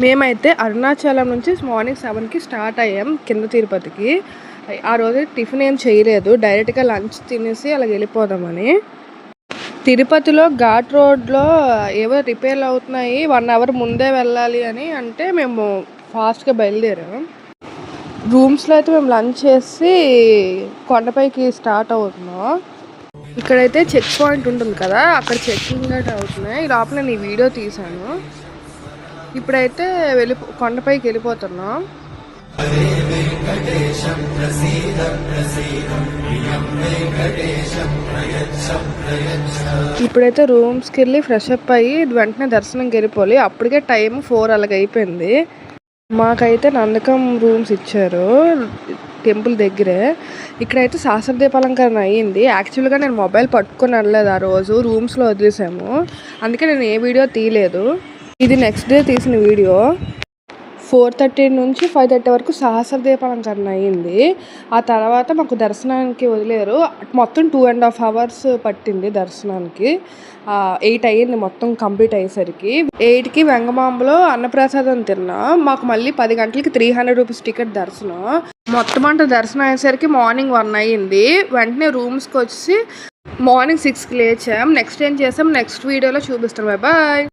మేమైతే అరుణాచలం నుంచి morning 7కి start అయ్యాం కింద తిరుపతికి. ఆ రోజు టిఫిన్ ఏం చేయలేదు, డైరెక్ట్గా లంచ్ తినేసి అలా వెళ్ళిపోదామని. తిరుపతిలో ఘాట్ రోడ్లో ఏవో రిపేర్లు అవుతున్నాయి, 1 అవర్ ముందే వెళ్ళాలి అని అంటే మేము ఫాస్ట్గా బయలుదేరాం. రూమ్స్లో అయితే మేము లంచ్ చేసి కొండపైకి స్టార్ట్ అవుతున్నాం. ఇక్కడైతే చెక్ పాయింట్ ఉంటుంది కదా, అక్కడ చెక్కింగ్ అయితే అవుతున్నాయి. ఈ లోపల నేను ఈ వీడియో తీశాను. ఇప్పుడైతే కొండపైకి వెళ్ళిపోతున్నాం. ఇప్పుడైతే రూమ్స్కి వెళ్ళి ఫ్రెష్ అప్ అయ్యి వెంటనే దర్శనంకి వెళ్ళిపోవాలి. అప్పటికే టైం 4 అలాగ అయిపోయింది. మాకైతే నందకం రూమ్స్ ఇచ్చారు టెంపుల్ దగ్గరే. ఇక్కడైతే సహస్ర దీపాలంకరణ అయ్యింది. యాక్చువల్గా నేను మొబైల్ పట్టుకొని వెళ్ళలేదు, ఆ రోజు రూమ్స్లో వదిలేసాము. అందుకే నేను ఏ వీడియో తీయలేదు. ఇది నెక్స్ట్ డే తీసిన వీడియో. 4:30 నుంచి 5:30 వరకు సహస్ర దీపాలంకరణ అయ్యింది. ఆ తర్వాత మాకు దర్శనానికి వదిలేరు. మొత్తం 2.5 అవర్స్ పట్టింది దర్శనానికి. 8 అయ్యింది మొత్తం కంప్లీట్ అయ్యేసరికి. 8కి వెంగమాంబలో అన్నప్రసాదం తిన్నాం. మాకు మళ్ళీ 10 గంటలకి 300 రూపీస్ టికెట్ దర్శనం. మొత్తం అంతా దర్శనం అయ్యేసరికి మార్నింగ్ 1 అయ్యింది. వెంటనే రూమ్స్కి వచ్చి మార్నింగ్ 6కి లేచాం. నెక్స్ట్ ఏం చేసాం నెక్స్ట్ వీడియోలో చూపిస్తాం. బాయ్.